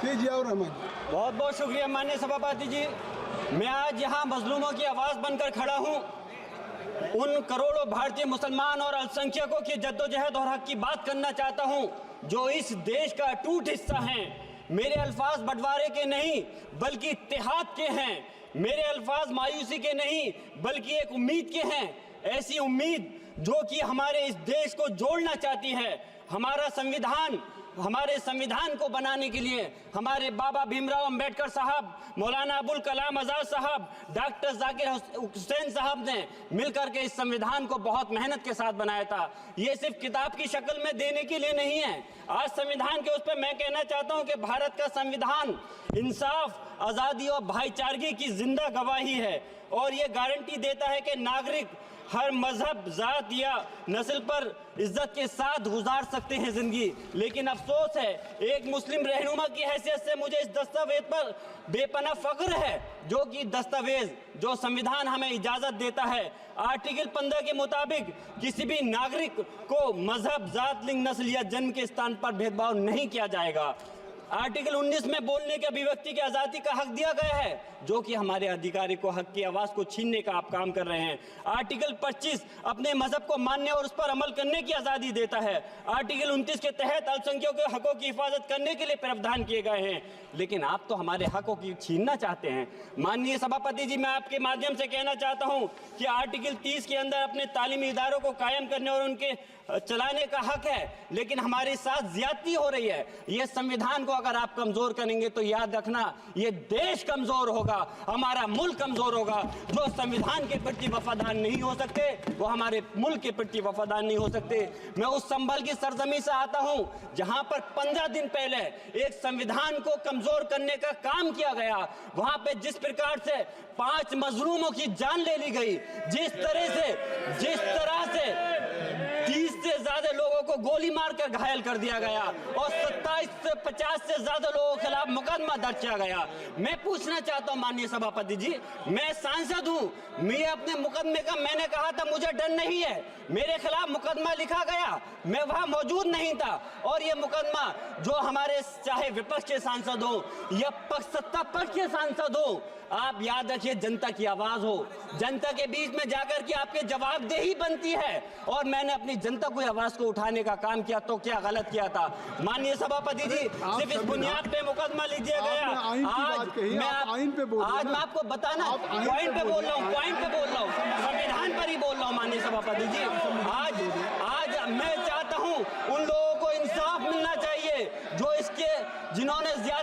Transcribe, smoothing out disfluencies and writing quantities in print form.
जियाउर रहमान। बहुत बहुत शुक्रिया माननीय सभापति जी। मैं आज यहाँ मजलूमों की आवाज़ बनकर खड़ा हूँ। उन करोड़ों भारतीय मुसलमान और अल्पसंख्यकों की जद्दोजहद और हक की बात करना चाहता हूँ जो इस देश का अटूट हिस्सा हैं। मेरे अल्फाज बंटवारे के नहीं बल्कि इत्तेहाद के हैं। मेरे अल्फाज मायूसी के नहीं बल्कि एक उम्मीद के हैं। ऐसी उम्मीद जो कि हमारे इस देश को जोड़ना चाहती है। हमारे संविधान को बनाने के लिए हमारे बाबा भीमराव अंबेडकर साहब, मौलाना अबुल कलाम आज़ाद साहब, डॉक्टर जाकिर हुसैन साहब ने मिलकर के इस संविधान को बहुत मेहनत के साथ बनाया था। ये सिर्फ किताब की शक्ल में देने के लिए नहीं है। आज संविधान के उस पर मैं कहना चाहता हूं कि भारत का संविधान इंसाफ, आज़ादी और भाईचारगी की जिंदा गवाही है और ये गारंटी देता है कि नागरिक हर मजहब, जात या नस्ल पर इज्जत के साथ गुजार सकते हैं जिंदगी। लेकिन अफसोस है, एक मुस्लिम रहनुमा की हैसियत से मुझे इस दस्तावेज पर बेपनाह फख्र है जो कि दस्तावेज जो संविधान हमें इजाजत देता है। आर्टिकल 15 के मुताबिक किसी भी नागरिक को मजहब, जात, लिंग, नस्ल या जन्म के स्थान पर भेदभाव नहीं किया जाएगा। आर्टिकल 19 में बोलने के अभिव्यक्ति की आज़ादी का हक दिया गया है जो कि हमारे अधिकारी को हक की आवाज़ को छीनने का आप काम कर रहे हैं। आर्टिकल 25 अपने मजहब को मानने और उस पर अमल करने की आज़ादी देता है। आर्टिकल 29 के तहत अल्पसंख्यकों के हकों की हिफाजत करने के लिए प्रावधान किए गए हैं। लेकिन आप तो हमारे हकों की छीनना चाहते हैं। माननीय सभापति जी, मैं आपके माध्यम से कहना चाहता हूं कि आर्टिकल 30 के अंदर अपने तालीमी इदारों को कायम करने और उनके चलाने का हक है, लेकिन हमारे साथ ज्यादती हो रही है। ये संविधान को अगर आप कमजोर करेंगे तो याद रखना ये देश कमजोर होगा, हमारा मुल्क कमजोर होगा। जो संविधान के प्रति वफादार नहीं हो सकते वो हमारे मुल्क के प्रति वफादार नहीं हो सकते। मैं उस संभल की सरजमी से आता हूं जहां पर 15 दिन पहले एक संविधान को कमजोर करने का काम किया गया। वहां पे जिस प्रकार से 5 मजलूमों की जान ले ली गई, जिस तरह से 30 से ज्यादा लोगों को गोली मारकर घायल कर दिया गया और 27 से 50 से ज्यादा लोगों के खिलाफ मुकदमा दर्ज किया गया। मैं पूछना चाहता हूं माननीय सभापति जी, मैं सांसद हूं, मैं अपने मुकदमे का मैंने कहा था मुझे डर नहीं है। मेरे खिलाफ मुकदमा लिखा गया, मैं वहां मौजूद नहीं था और ये मुकदमा जो हमारे चाहे विपक्ष के सांसद हो या सत्ता पक्ष के सांसद हो, आप याद रखिए जनता की आवाज हो, जनता के बीच में जाकर के आपके जवाबदेही बनती है। और मैंने अपनी जनता की आवाज को उठाने का काम किया तो क्या गलत किया था माननीय सभापति जी? सिर्फ इस बुनियाद पे मुकदमा लीजिए गया। आज मैं आपको बताना पॉइंट पे बोल रहा हूँ, संविधान पर ही बोल रहा हूँ माननीय सभापति जी। आज मैं चाहता हूँ उन लोगों को इंसाफ मिलना चाहिए जो जिन्होंने